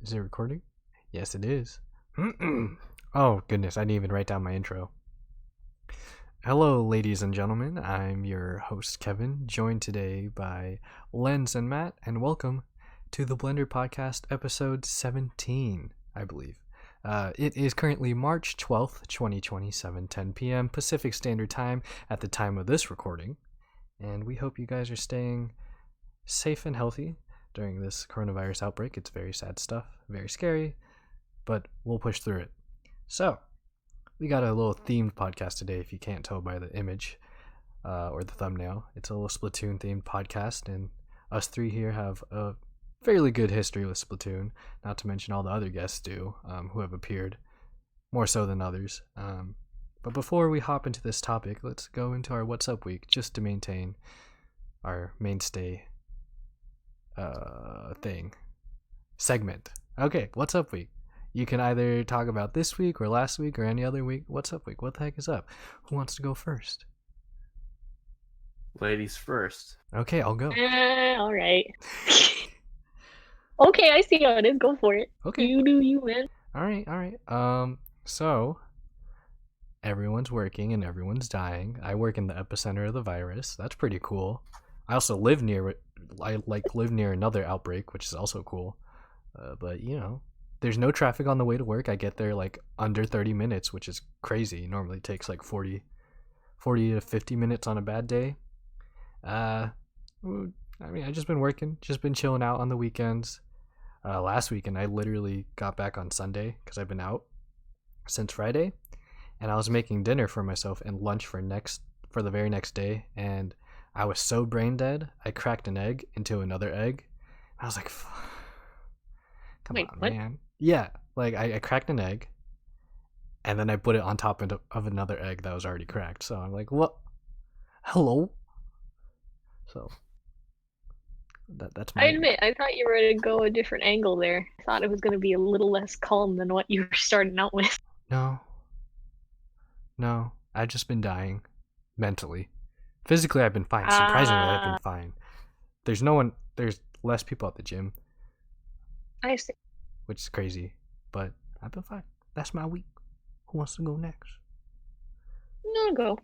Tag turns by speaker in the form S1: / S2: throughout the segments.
S1: Is it recording? Yes, it is. Oh, goodness, I didn't even write down my intro. Hello, ladies and gentlemen. I'm your host, Kevin, joined today by Lenz and Matt, and welcome to the Blender Podcast, episode 17, I believe. It is currently March 12th, 2020, 7:10 p.m. Pacific Standard Time at the time of this recording, and we hope you guys are staying safe and healthy during this coronavirus outbreak. It's very sad stuff, very scary, but we'll push through it. So, we got a little themed podcast today, if you can't tell by the image or the thumbnail. It's a little Splatoon themed podcast, and us three here have a fairly good history with Splatoon, not to mention all the other guests do, who have appeared, more so than others. But before we hop into this topic, let's go into our What's Up Week, just to maintain our mainstay segment. Okay, What's Up Week? You can either talk about this week or last week or any other week. What's up week? What the heck is up? Who wants to go first?
S2: Ladies first.
S1: Okay, I'll go.
S3: All right. Okay, I see how it is. Go for it.
S1: Okay.
S3: You do you, man.
S1: All right. So everyone's working and everyone's dying. I work in the epicenter of the virus. That's pretty cool. I also live near another outbreak, which is also cool. But you know, there's no traffic on the way to work. I get there like under 30 minutes, which is crazy. It normally takes like 40 to 50 minutes on a bad day. I just been working, just been chilling out on the weekends. Last weekend, I literally got back on Sunday because I've been out since Friday, and I was making dinner for myself and lunch for the very next day, and I was so brain dead, I cracked an egg into another egg. I was like, come
S3: Wait,
S1: on,
S3: what?
S1: man. Yeah, like I cracked an egg, and then I put it on top of another egg that was already cracked. So I'm like, what? Hello? So that's my...
S3: I admit, I thought you were going to go a different angle there. I thought it was going to be a little less calm than what you were starting out with.
S1: No, I've just been dying mentally. Physically, I've been fine. Surprisingly, I've been fine. There's less people at the gym,
S3: I see.
S1: which is crazy, but I've been fine. That's my week. Who wants to go next?
S3: No, go.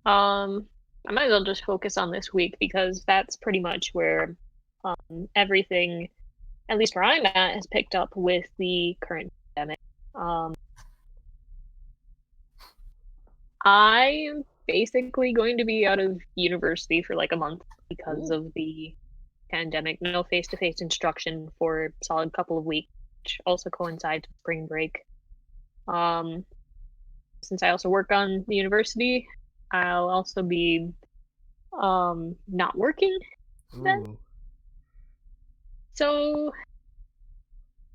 S3: I might as well just focus on this week because that's pretty much where everything, at least where I'm at, has picked up with the current pandemic. I'm basically going to be out of university for like a month because of the pandemic. No face-to-face instruction for a solid couple of weeks, which also coincides with spring break. Since I also work on the university, I'll also be not working then.
S1: Ooh.
S3: So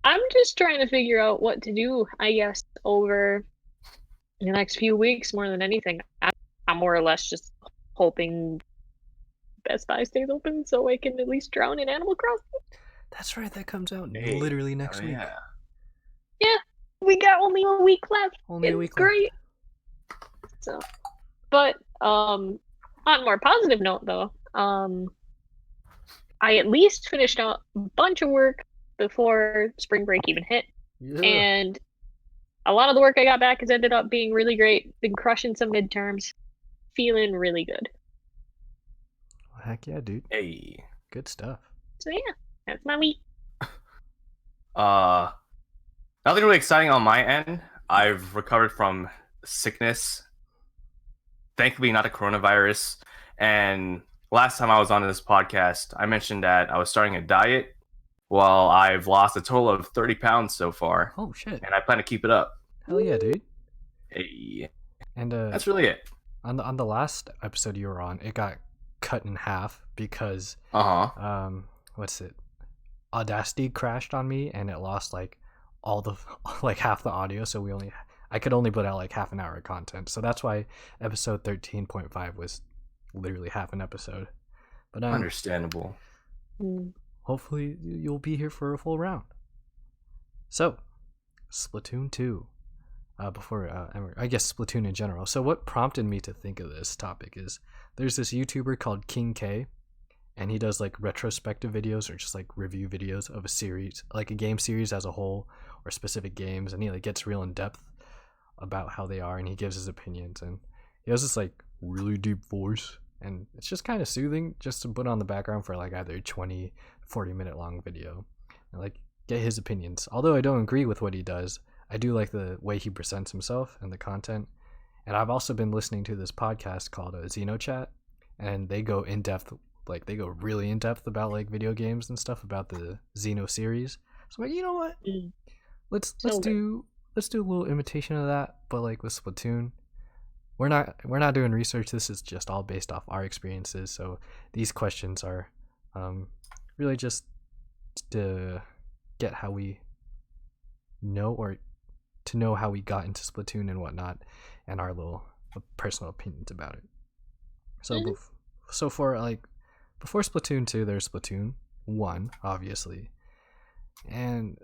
S3: I'm just trying to figure out what to do, I guess, over the next few weeks more than anything. I'm more or less just hoping Best Buy stays open so I can at least drown in Animal Crossing.
S1: That's right. That comes out
S2: Hey,
S1: literally next week.
S2: Yeah.
S3: Yeah, we got only a week left.
S1: Only a week
S3: great. So, but on a more positive note, though, I at least finished out a bunch of work before spring break even hit,
S1: Yeah.
S3: and a lot of the work I got back has ended up being really great. Been crushing some midterms, feeling really good.
S1: Heck yeah, dude.
S2: Hey.
S1: Good stuff.
S3: So yeah, that's my week.
S2: Nothing really exciting on my end. I've recovered from sickness. Thankfully, not a coronavirus. And last time I was on this podcast, I mentioned that I was starting a diet. Well, I've lost a total of 30 pounds so far.
S1: Oh shit.
S2: And I plan to keep it up.
S1: Hell yeah, dude.
S2: Hey.
S1: And
S2: That's really it.
S1: on the last episode you were on, it got cut in half because what's it? Audacity crashed on me and it lost like all the like half the audio, so I could only put out like half an hour of content. So that's why episode 13.5 was literally half an episode. But
S2: Understandable.
S1: hopefully you'll be here for a full round. So, Splatoon 2. I guess Splatoon in general. So what prompted me to think of this topic is there's this YouTuber called King K, and he does like retrospective videos or just like review videos of a series, like a game series as a whole or specific games, and he like gets real in depth about how they are, and he gives his opinions, and he has this like really deep voice, and it's just kind of soothing just to put on the background for like either 20-40 minute long video and like get his opinions. Although I don't agree with what he does, I do like the way he presents himself and the content. And I've also been listening to this podcast called Xenochat, and they go in depth, like they go really in depth about like video games and stuff about the Xeno series. So I'm like, you know what? Let's do a little imitation of that, but like with Splatoon. We're not doing research. This is just all based off our experiences. So these questions are really just to get how we know, or to know how we got into Splatoon and whatnot, and our little personal opinions about it. So so for like before Splatoon 2, there's Splatoon 1, obviously, and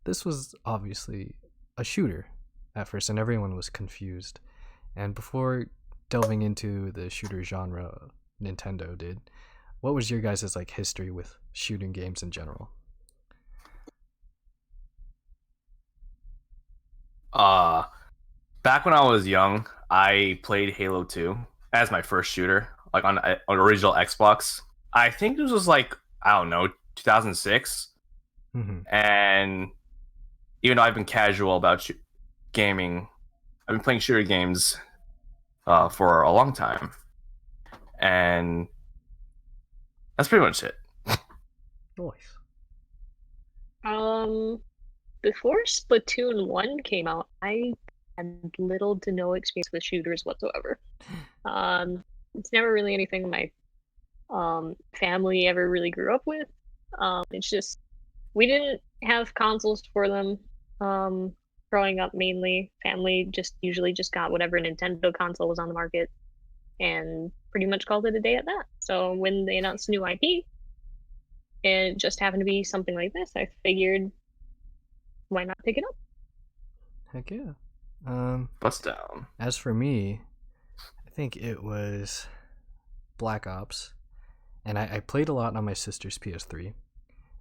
S1: this was obviously a shooter at first, and everyone was confused. And before delving into the shooter genre Nintendo did, what was your guys' like history with shooting games in general?
S2: Back when I was young, I played Halo 2 as my first shooter, like on original Xbox. I think this was like, I don't know, 2006. And even though I've been casual about gaming, I've been playing shooter games for a long time, and that's pretty much it.
S1: Nice.
S3: Before Splatoon 1 came out, I had little to no experience with shooters whatsoever. It's never really anything my family ever really grew up with. It's just we didn't have consoles for them. Growing up, mainly family just usually just got whatever Nintendo console was on the market, and pretty much called it a day at that. So when they announced new IP, it just happened to be something like this. I figured, why not pick it up?
S1: Heck yeah.
S2: Bust down.
S1: As for me, I think it was Black Ops, and I played a lot on my sister's PS3,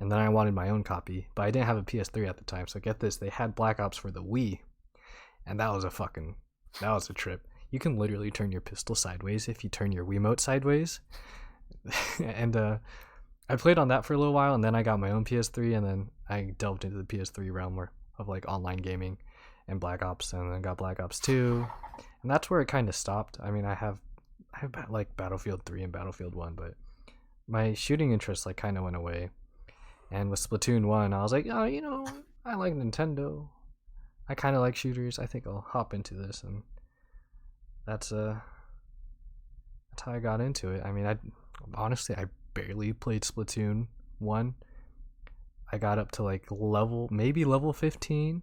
S1: and then I wanted my own copy, but I didn't have a PS3 at the time. So get this, they had Black Ops for the Wii, and that was a trip. You can literally turn your pistol sideways if you turn your Wiimote sideways. And I played on that for a little while, and then I got my own PS3, and then I delved into the PS3 realm of like online gaming and Black Ops, and then got Black Ops 2, and that's where it kind of stopped. I mean, I have like Battlefield 3 and Battlefield 1, but my shooting interest like kind of went away. And with Splatoon 1, I was like, oh, you know, I like Nintendo. I kind of like shooters. I think I'll hop into this, and that's how I got into it. I mean, I barely played Splatoon 1. I got up to like maybe level 15.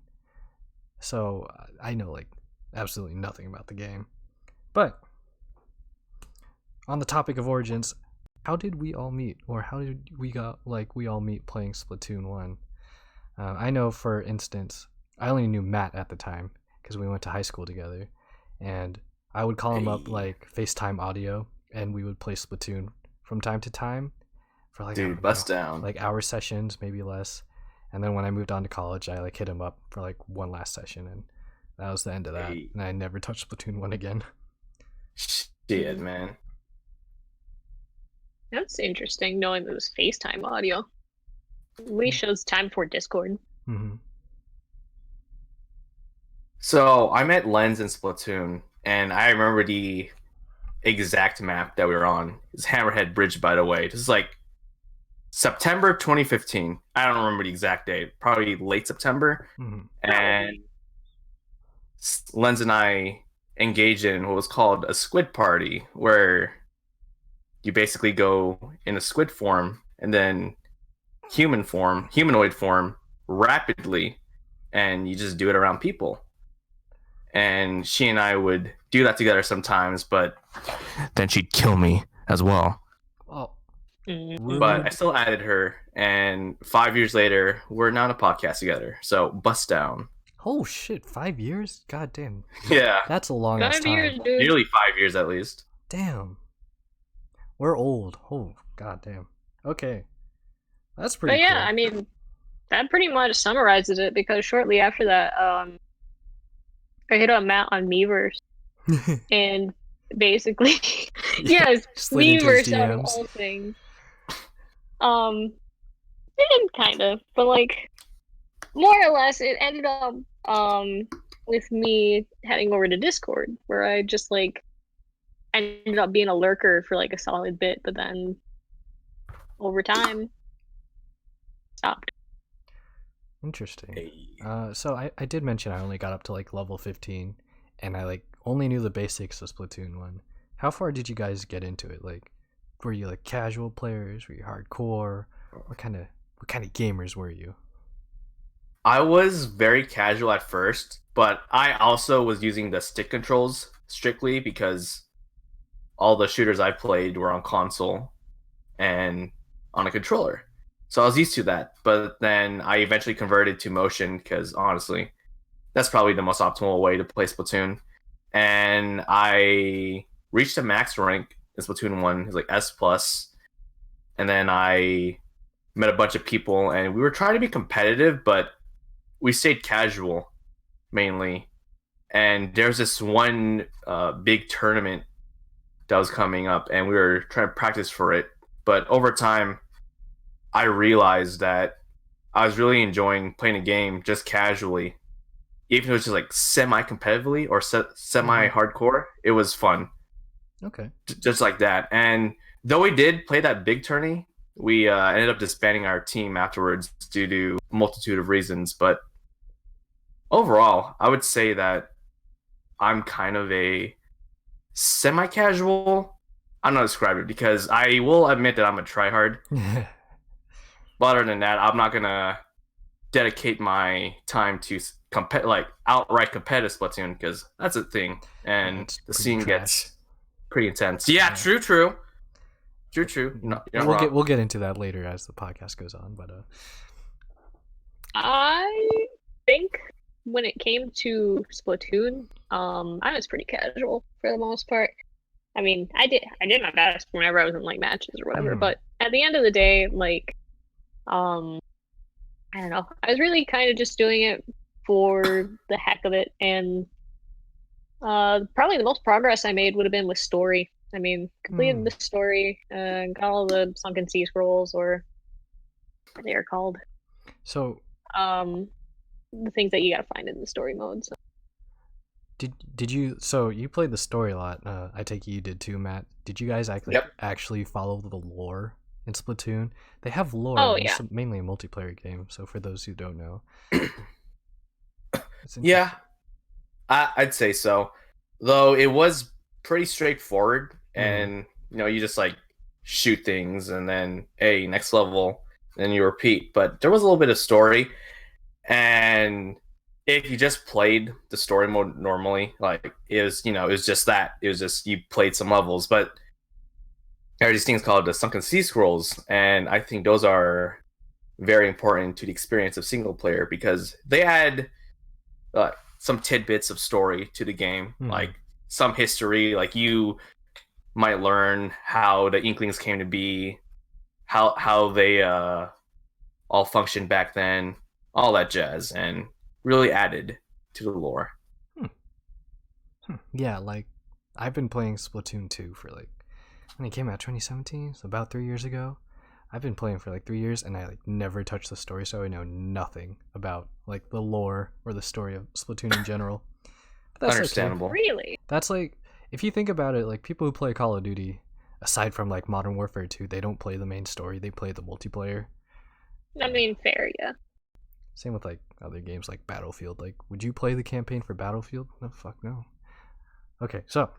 S1: So I know like absolutely nothing about the game. But on the topic of origins, how did we all meet, or how did we all meet playing Splatoon 1? I know, for instance, I only knew Matt at the time because we went to high school together, and I would call him up like FaceTime audio, and we would play Splatoon from time to time for like
S2: bust down,
S1: like hour sessions, maybe less. And then when I moved on to college, I like hit him up for like one last session, and that was the end of that. And I never touched Splatoon 1 again.
S2: Shit, man.
S3: That's interesting, knowing that it was FaceTime audio. We shows time for Discord.
S1: Mm-hmm.
S2: So I met Lens in Splatoon, and I remember the exact map that we were on. It's Hammerhead Bridge, by the way. This is like September 2015. I don't remember the exact date. Probably late September.
S1: Mm-hmm.
S2: And Lens and I engaged in what was called a squid party, where you basically go in a squid form and then humanoid form rapidly, and you just do it around people. And she and I would do that together sometimes, but then she'd kill me as well.
S1: Oh.
S2: But I still added her, and 5 years later, we're now on a podcast together. So bust down.
S1: Oh shit, 5 years? God damn.
S2: Yeah.
S1: That's a long ass
S3: 5
S1: time.
S3: years, dude.
S2: Nearly 5 years at least.
S1: Damn. We're old. Oh God damn. Okay. That's pretty
S3: But yeah,
S1: cool.
S3: I mean, that pretty much summarizes it because shortly after that, I hit up Matt on Miiverse and basically,
S1: Yeah,
S3: yes,
S1: slid into his
S3: Miiverse out of
S1: DMs.
S3: all things. Um, and kind of, but like more or less, it ended up with me heading over to Discord, where I just like ended up being a lurker for like a solid bit, but then over time stopped.
S1: Interesting.
S2: Hey.
S1: So I did mention I only got up to like level 15, and I like only knew the basics of Splatoon 1. How far did you guys get into it? Like, were you like casual players? Were you hardcore? What kind of gamers were you?
S2: I was very casual at first, but I also was using the stick controls strictly because all the shooters I played were on console and on a controller. So I was used to that. But then I eventually converted to motion because honestly, that's probably the most optimal way to play Splatoon. And I reached a max rank in Splatoon 1, it was like S plus. And then I met a bunch of people and we were trying to be competitive, but we stayed casual mainly. And there's this one big tournament that was coming up, and we were trying to practice for it. But over time, I realized that I was really enjoying playing a game just casually, even if it was just like semi-competitively or semi-hardcore. It was fun,
S1: Okay.
S2: just like that. And though we did play that big tourney, we ended up disbanding our team afterwards due to a multitude of reasons. But overall, I would say that I'm kind of a semi-casual. I don't know how to describe it because I will admit that I'm a tryhard. But other than that, I'm not gonna dedicate my time to like outright competitive Splatoon because that's a thing, and
S1: It's
S2: the
S1: pretty
S2: scene
S1: trash.
S2: gets pretty intense. Yeah,
S1: Yeah.
S2: true. You're not wrong.
S1: We'll get into that later as the podcast goes on, but
S3: I think when it came to Splatoon, I was pretty casual for the most part. I mean, I did my best whenever I was in like matches or whatever, but at the end of the day, like, um, I don't know. I was really kind of just doing it for the heck of it, and probably the most progress I made would have been with story. I mean, completed the story, got all the sunken sea scrolls, or what they are called.
S1: So
S3: The things that you gotta find in the story mode. So.
S1: did you so you played the story a lot? I take it you did too, Matt. Did you guys actually follow the lore in Splatoon? They have lore.
S3: Oh,
S1: It's
S3: yeah.
S1: mainly a multiplayer game. So for those who don't know, it's
S2: Yeah, I'd say so. Though it was pretty straightforward, and you just like shoot things, and then hey, next level, then you repeat. But there was a little bit of story, and if you just played the story mode normally, like it was just that. It was just you played some levels, but there are these things called the sunken sea scrolls, and I think those are very important to the experience of single player because they add some tidbits of story to the game, like some history. Like you might learn how the Inklings came to be, how they all functioned back then, all that jazz, and really added to the lore.
S1: Yeah, like I've been playing Splatoon 2 for like when it came out 2017, so about 3 years ago. I've been playing for like 3 years and I like never touched the story, so I know nothing about like the lore or the story of Splatoon in general. But that's
S2: Understandable.
S1: Okay.
S3: Really?
S1: That's like if you think about it, like people who play Call of Duty, aside from like Modern Warfare 2, they don't play the main story, they play the multiplayer.
S3: I mean, fair, yeah.
S1: Same with like other games like Battlefield. Like, would you play the campaign for Battlefield? No, fuck no. Okay, so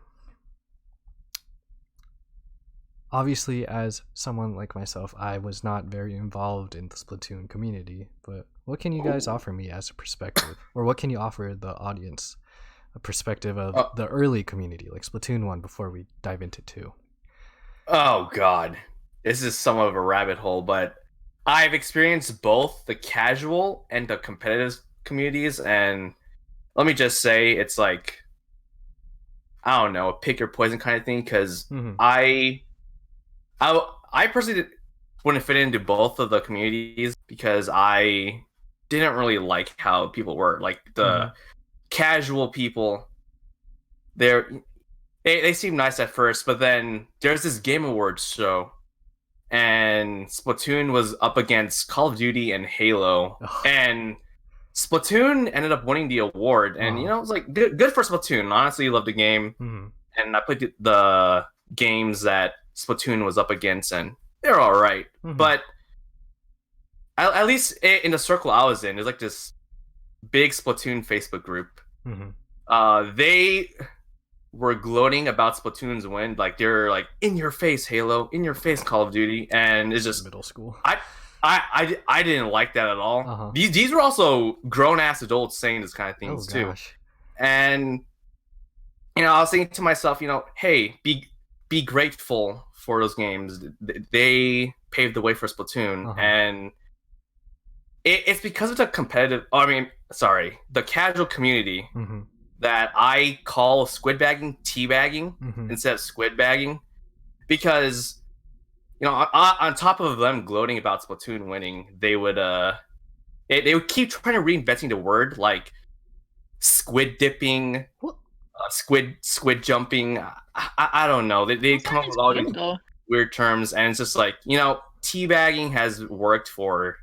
S1: obviously, as someone like myself, I was not very involved in the Splatoon community. But what can you guys offer me as a perspective, or what can you offer the audience a perspective of the early community, like Splatoon 1, before we dive into 2?
S2: Oh God, this is somewhat of a rabbit hole, but I've experienced both the casual and the competitive communities, and let me just say, it's like I don't know, a pick your poison kind of thing. Because I I personally wouldn't fit into both of the communities because I didn't really like how people were. Like the casual people, they're they seem nice at first, but then there's this Game Awards show, and Splatoon was up against Call of Duty and Halo, and Splatoon ended up winning the award. And you know, it was like good for Splatoon. Honestly, loved the game, and I played the games that Splatoon was up against, and they're all right. But at least in the circle I was in, there's like this big Splatoon Facebook group. They were gloating about Splatoon's win, like they're like, in your face Halo, in your face Call of Duty, and it's just
S1: middle school.
S2: I didn't like that at all. These were also grown ass adults saying this kind of things too. And you know, I was thinking to myself, you know, hey, be grateful for those games. They paved the way for Splatoon, and it's because of the competitive. The casual community that I call squid bagging teabagging instead of squid bagging, because you know, on top of them gloating about Splatoon winning, they would keep trying to reinventing the word, like squid dipping, squid jumping. I don't know. They come up with all these weird terms, and it's just like, you know, teabagging has worked for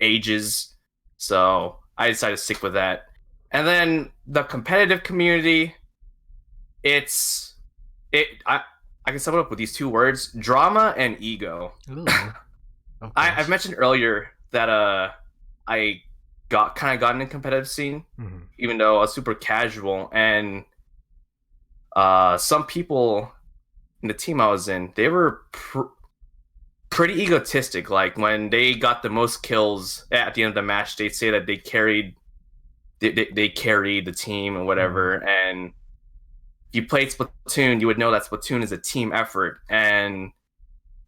S2: ages, so I decided to stick with that. And then the competitive community, I can sum it up with these two words: drama and ego. I've mentioned earlier that I got in the competitive scene, even though I was super casual, and some people in the team I was in, they were pretty egotistic. Like when they got the most kills at the end of the match, they'd say that they carried the team and whatever. And if you played Splatoon, you would know that Splatoon is a team effort. And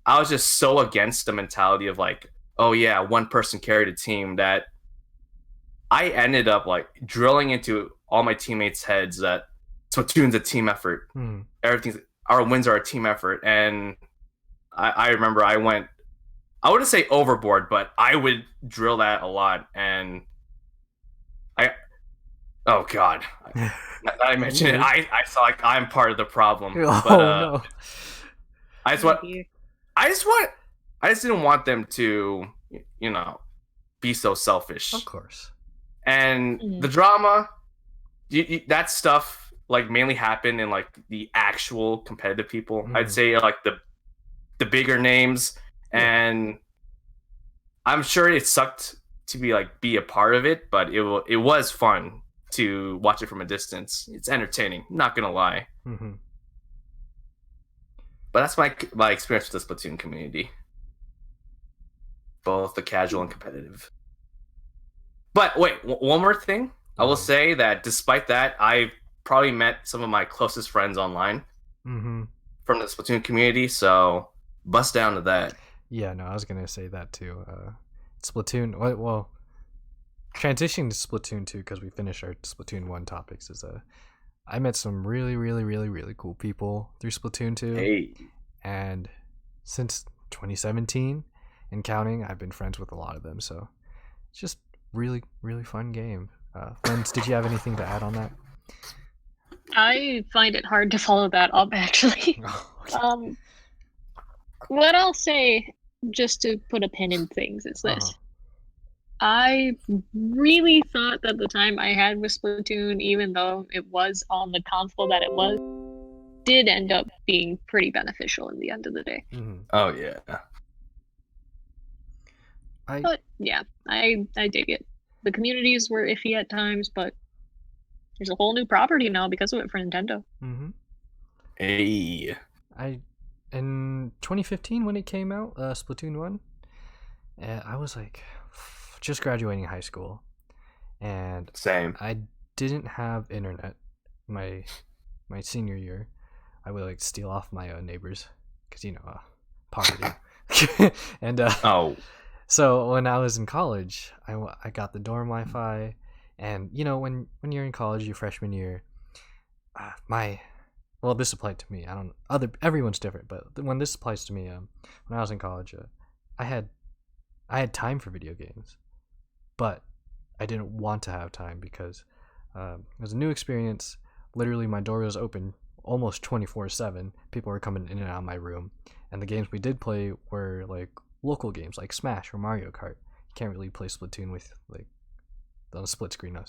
S2: I was just so against the mentality of like, oh yeah, one person carried a team, that I ended up like drilling into all my teammates' heads that Splatoon's a team effort. Our wins are a team effort. And I remember I wouldn't say overboard, but I would drill that a lot. And oh god, now that I mentioned it, I saw like I'm part of the problem. No. I just didn't want them to, you know, be so selfish.
S1: Of course.
S2: And the drama, that stuff like mainly happened in like the actual competitive people. I'd say like the bigger names, and I'm sure it sucked to be a part of it, but it was fun to watch it from a distance. It's entertaining, not gonna lie. But that's my experience with the Splatoon community, both the casual and competitive. But wait, one more thing. I will say that despite that, I've probably met some of my closest friends online from the Splatoon community, so bust down to that.
S1: Yeah, no, I was gonna say that too. Splatoon, well, transitioning to Splatoon 2, because we finished our Splatoon 1 topics, is I met some really, really, really, really cool people through Splatoon 2.
S2: Hey.
S1: And since 2017 and counting, I've been friends with a lot of them, so it's just really, really fun game. Friends, did you have anything to add on that?
S3: I find it hard to follow that up, actually. What I'll say, just to put a pin in things, is this. I really thought that the time I had with Splatoon, even though it was on the console that it was, did end up being pretty beneficial in the end of the day.
S2: Oh yeah.
S3: But yeah, I dig it. The communities were iffy at times, but there's a whole new property now because of it for Nintendo.
S2: Hey.
S1: In 2015 when it came out, Splatoon 1, I was like just graduating high school, and
S2: same.
S1: I didn't have internet my senior year. I would like steal off my neighbors, because you know, poverty. And so when I was in college, I got the dorm Wi-Fi, and you know, when you're in college, your freshman year, my well, this applied to me. I don't everyone's different, but when this applies to me, when I was in college, I had time for video games, but I didn't want to have time because it was a new experience. Literally, my door was open almost 24/7. People were coming in and out of my room, and the games we did play were like local games like Smash or Mario Kart. You can't really play Splatoon with like on a split screen.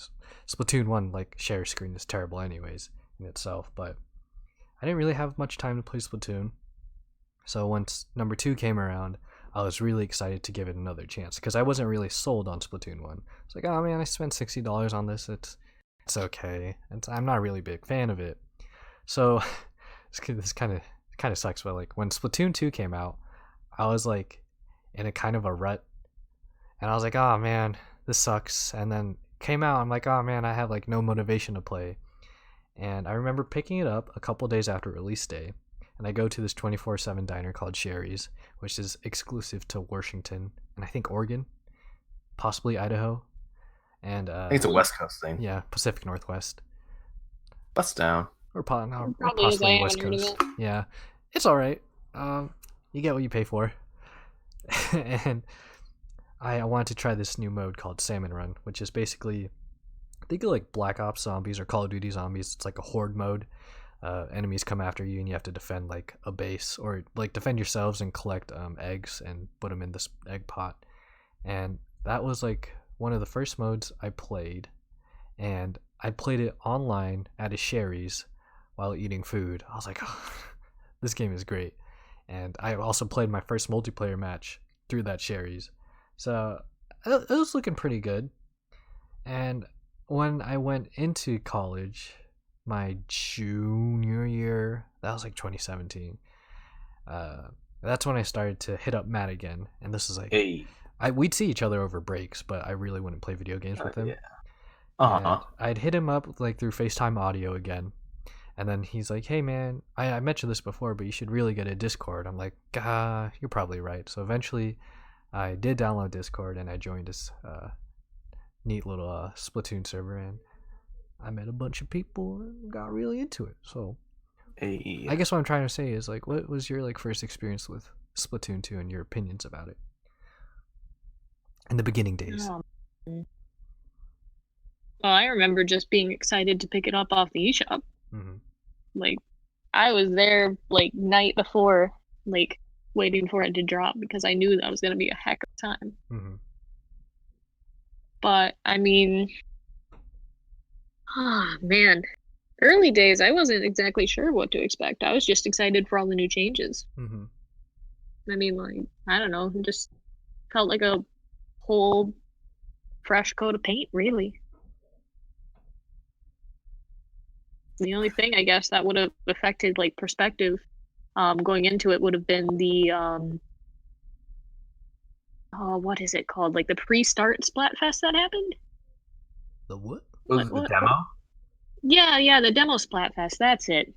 S1: Splatoon 1 like share screen is terrible anyways in itself, but I didn't really have much time to play Splatoon. So once number 2 came around, I was really excited to give it another chance because I wasn't really sold on Splatoon 1. It's like, oh man, I spent $60 on this. It's okay. I'm not a really big fan of it. So this kind of sucks, but like when Splatoon 2 came out, I was like in a kind of a rut, and I was like, oh man, this sucks. And then it came out, I'm like, oh man, I have like no motivation to play. And I remember picking it up a couple days after release day, and I go to this 24/7 diner called Sherry's, which is exclusive to Washington and I think Oregon, possibly Idaho, and
S2: I think it's a West Coast thing.
S1: yeah, Pacific Northwest,
S2: Bust down.
S1: or
S3: Probably
S1: possibly
S3: is, I
S1: West
S3: haven't heard of
S1: Coast. Yeah, it's all right. You get what you pay for, and I wanted to try this new mode called Salmon Run, which is basically, think of like Black Ops Zombies or Call of Duty Zombies. It's like a horde mode. Enemies come after you, and you have to defend like a base or like defend yourselves and collect eggs and put them in this egg pot. And that was like one of the first modes I played, and I played it online at a Sherry's while eating food. I was like, oh, this game is great. And I also played my first multiplayer match through that Sherry's. So it was looking pretty good. And when I went into college, my junior year, that was like 2017. That's when I started to hit up Matt again. And this is like,
S2: Hey.
S1: we'd see each other over breaks, but I really wouldn't play video games with him.
S2: Yeah. Uh-huh.
S1: And I'd hit him up like through FaceTime audio again. And then he's like, hey man, I mentioned this before, but you should really get a Discord. I'm like, you're probably right. So eventually I did download Discord, and I joined this neat little Splatoon server, and I met a bunch of people and got really into it. So
S2: Hey.
S1: I guess what I'm trying to say is like, what was your like first experience with Splatoon 2 and your opinions about it in the beginning days?
S3: Well, I remember just being excited to pick it up off the eShop.
S1: Mm-hmm.
S3: Like, I was there like night before, like waiting for it to drop because I knew that was going to be a heck of a time.
S1: Mm-hmm.
S3: But I mean, man, early days I wasn't exactly sure what to expect. I was just excited for all the new changes.
S1: Mm-hmm.
S3: I mean, like, I don't know, it just felt like a whole fresh coat of paint, really. The only thing I guess that would have affected like perspective going into it would have been the what is it called? Like the pre-start Splatfest that happened?
S1: The what?
S2: Was it the demo?
S3: Yeah, the demo Splatfest, that's it.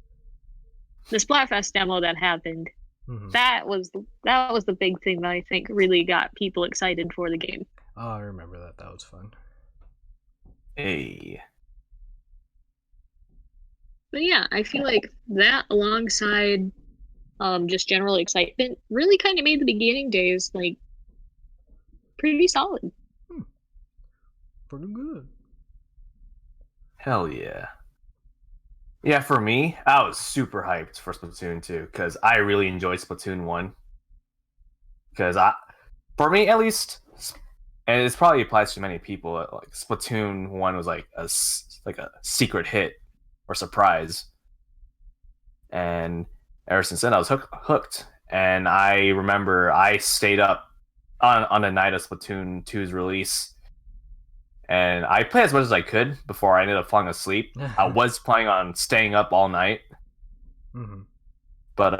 S3: The Splatfest demo that happened.
S1: Mm-hmm.
S3: That was the big thing that I think really got people excited for the game.
S1: Oh, I remember that. That was fun.
S2: Hey.
S3: But yeah, I feel like that alongside just general excitement really kind of made the beginning days like pretty solid.
S1: Pretty good.
S2: Hell yeah. Yeah, for me, I was super hyped for Splatoon 2 because I really enjoyed Splatoon 1. Because for me at least, and it probably applies to many people, like Splatoon 1 was like a secret hit or surprise. And ever since then, I was hooked. And I remember I stayed up on the night of Splatoon 2's release. And I played as much as I could before I ended up falling asleep. I was planning on staying up all night.
S1: Mm-hmm.
S2: But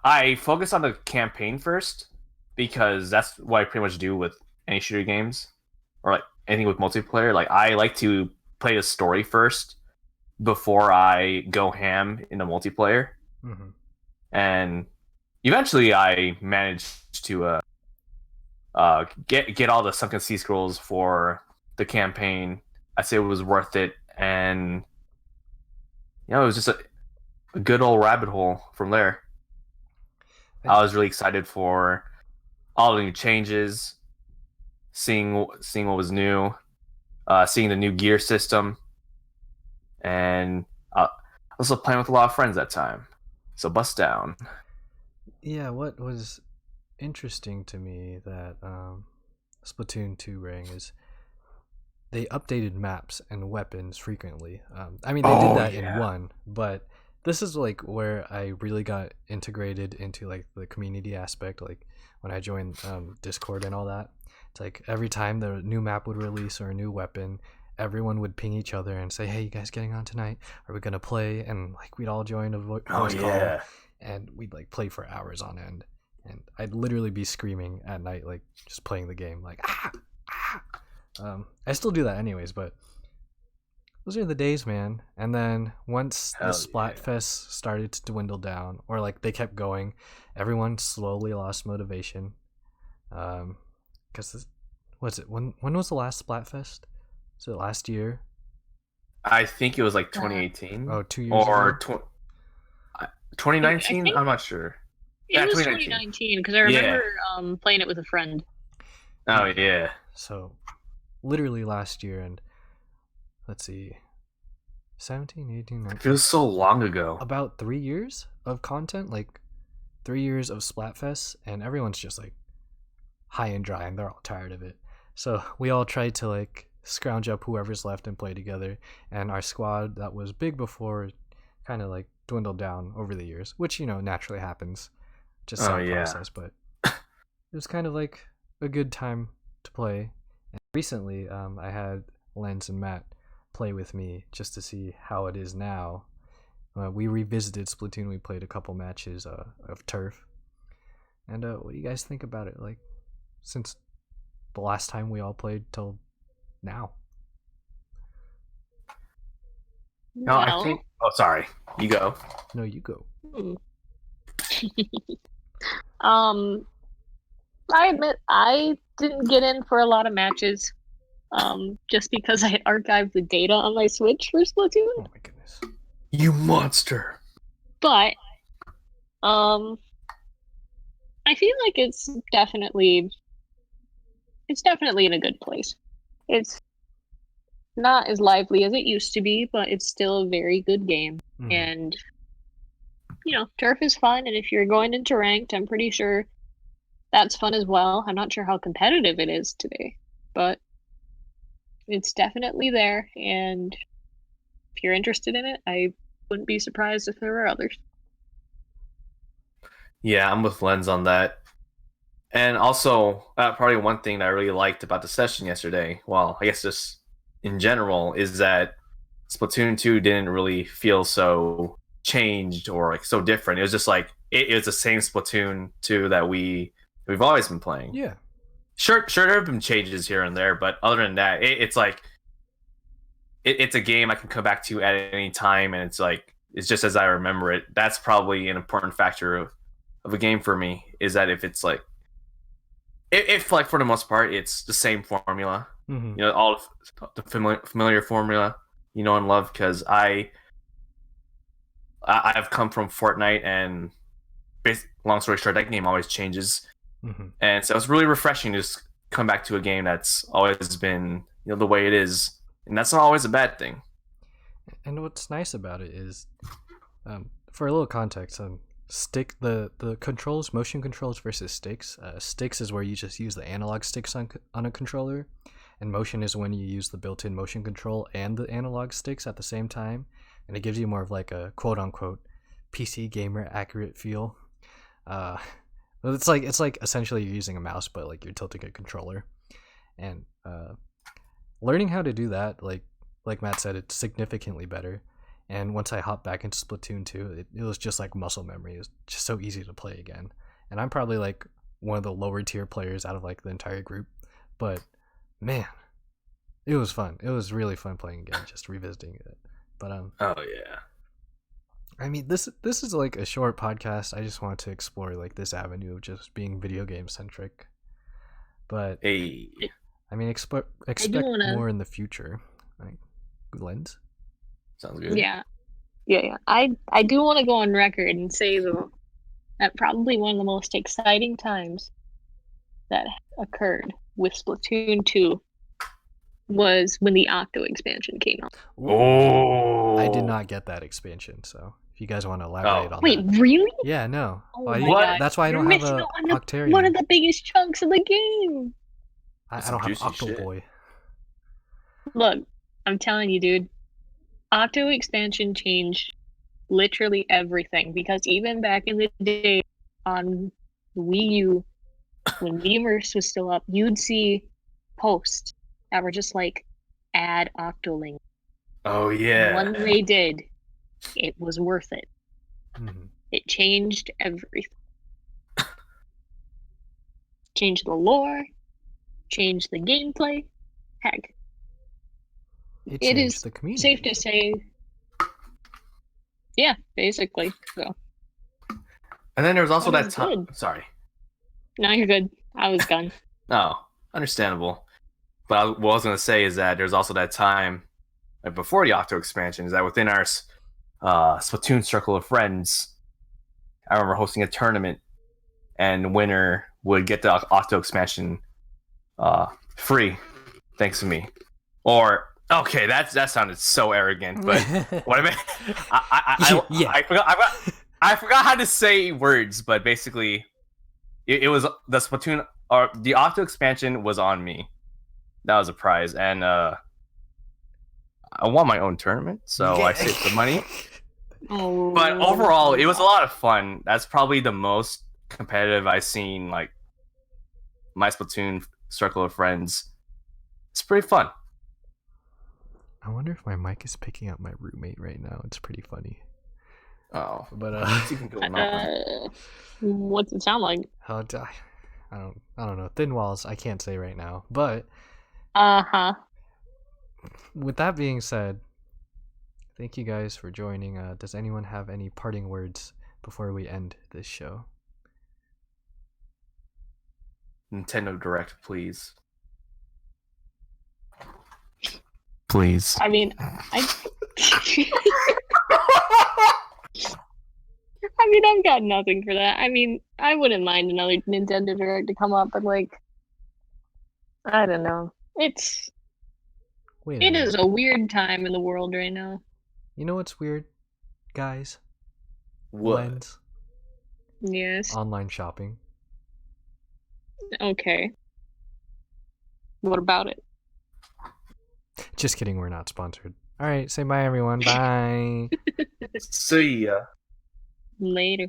S2: I focused on the campaign first because that's what I pretty much do with any shooter games or like anything with multiplayer. Like I like to play the story first before I go ham in the multiplayer.
S1: Mm-hmm.
S2: And eventually I managed to get all the sunken sea scrolls for the campaign. I'd say it was worth it, and you know, it was just a good old rabbit hole from there. I was really excited for all the new changes, seeing what was new, seeing the new gear system, and also playing with a lot of friends that time. So bust down.
S1: Yeah, what was interesting to me that Splatoon 2 rang is they updated maps and weapons frequently. I mean, they did that in 1, but this is like where I really got integrated into like the community aspect. Like when I joined Discord and all that, it's like every time the new map would release or a new weapon, everyone would ping each other and say, "Hey, you guys getting on tonight? Are we gonna play?" And like we'd all join a voice call, and we'd like play for hours on end. And I'd literally be screaming at night, like just playing the game, like ah, ah. I still do that anyways, but those are the days, man. And then once the Splatfest started to dwindle down, or like they kept going, everyone slowly lost motivation. Because what's it? When was the last Splatfest? Was it last year?
S2: I think it was like 2018.
S1: Oh, 2 years
S2: or
S1: ago.
S2: 2019. I'm not sure.
S3: It was 2019 because I remember playing it with a friend.
S2: Oh yeah.
S1: So literally last year, and let's see, 17, 18, 19.
S2: It feels so long ago.
S1: About 3 years of content, like 3 years of Splatfest, and everyone's just like high and dry, and they're all tired of it. So we all tried to like scrounge up whoever's left and play together, and our squad that was big before kind of like dwindled down over the years, which naturally happens, just sad process. But it was kind of like a good time to play. And recently I had Lens and Matt play with me just to see how it is now. We revisited Splatoon. We played a couple matches of turf. And what do you guys think about it, like since the last time we all played till now?
S2: No, I think. Oh, sorry. You go.
S1: No, you go.
S3: I admit I didn't get in for a lot of matches, just because I archived the data on my Switch for Splatoon.
S1: Oh my goodness!
S2: You monster!
S3: But, I feel like it's definitely in a good place. It's not as lively as it used to be, but it's still a very good game.
S1: Mhm.
S3: And turf is fun, and if you're going into ranked, I'm pretty sure that's fun as well. I'm not sure how competitive it is today, but it's definitely there, and if you're interested in it, I wouldn't be surprised if there were others.
S2: Yeah, I'm with Lens on that. And also, probably one thing that I really liked about the session yesterday, well, I guess just in general, is that Splatoon 2 didn't really feel so changed or like so different. It was just like it was the same Splatoon 2 that we've always been playing.
S1: Yeah.
S2: Sure, there have been changes here and there, but other than that, it's like it's a game I can come back to at any time, and it's like it's just as I remember it. That's probably an important factor of a game for me, is that if it's like if like for the most part it's the same formula,
S1: Mm-hmm.
S2: all the familiar formula and love, because I've come from Fortnite, and long story short, that game always changes.
S1: Mm-hmm.
S2: And so it's really refreshing to just come back to a game that's always been the way it is, and that's not always a bad thing.
S1: And what's nice about it is, for a little context, the controls, motion controls versus sticks. Sticks is where you just use the analog sticks on a controller, and motion is when you use the built-in motion control and the analog sticks at the same time, and it gives you more of like a quote-unquote PC gamer accurate feel. It's like essentially you're using a mouse, but like you're tilting a controller, and learning how to do that, like Matt said, it's significantly better. And once I hopped back into Splatoon 2, it was just like muscle memory. It was just so easy to play again. And I'm probably like one of the lower tier players out of like the entire group, but man, it was fun. It was really fun playing again, just revisiting it. But
S2: oh yeah,
S1: I mean, this is like a short podcast. I just want to explore like this avenue of just being video game centric. But
S2: hey,
S1: I mean, expect more in the future. Like, Lens.
S2: Sounds good.
S3: Yeah, Yeah. I do want to go on record and say though that probably one of the most exciting times that occurred with Splatoon 2 was when the Octo expansion came out.
S2: Oh,
S1: I did not get that expansion, so if you guys want to elaborate on
S3: Wait,
S1: that.
S3: really?
S1: Yeah, no.
S3: Oh
S1: Well,
S3: my
S2: What?
S3: god.
S1: that's why I
S3: You're
S1: don't have
S3: missing
S1: a
S3: out on one
S1: Octarian.
S3: of the biggest chunks of the game.
S2: That's
S1: I don't
S2: some
S1: have
S2: juicy
S1: Octo
S2: shit.
S1: Boy.
S3: Look, I'm telling you, dude. Octo expansion changed literally everything because even back in the day on Wii U, when Miiverse was still up, you'd see posts that were just like add Octoling.
S2: Oh
S3: And
S2: yeah.
S3: when they did, it was worth it.
S1: Mhm.
S3: It changed everything. Changed the lore, changed the gameplay. Heck,
S1: It
S3: it
S1: changed
S3: is
S1: the community.
S3: safe to say, yeah, basically. So
S2: And then there was also
S3: that
S2: that
S3: is
S2: time.
S3: good.
S2: Sorry.
S3: Now you're good. I was done.
S2: No, understandable. But what I was gonna say is that there's also that time before the Octo expansion is that within our Splatoon circle of friends, I remember hosting a tournament, and the winner would get the Octo expansion free, thanks to me. Or okay, that sounded so arrogant, but what I meant,
S1: Yeah.
S2: I forgot how to say words, but basically, it was the Splatoon or the Octo expansion was on me. That was a prize, and I won my own tournament, so I saved the money.
S3: Oh,
S2: But overall, it was a lot of fun. That's probably the most competitive I've seen, like my Splatoon circle of friends. It's pretty fun.
S1: I wonder if my mic is picking up my roommate right now. It's pretty funny.
S2: Oh,
S1: But
S2: what's even going on?
S3: What's it sound like?
S1: I don't know. Thin walls. I can't say right now. But with that being said, thank you guys for joining. Does anyone have any parting words before we end this show?
S2: Nintendo Direct, please. Please.
S3: I mean, I mean, I've got nothing for that. I mean, I wouldn't mind another Nintendo Direct to come up, but like, I don't know.
S1: Wait a
S3: It
S1: minute.
S3: is a weird time in the world right now.
S1: You know what's weird, guys?
S2: What?
S1: Lens.
S3: Yes.
S1: Online shopping.
S3: Okay. What about it?
S1: Just kidding. We're not sponsored. All right. Say bye, everyone. Bye.
S2: See ya.
S3: Later.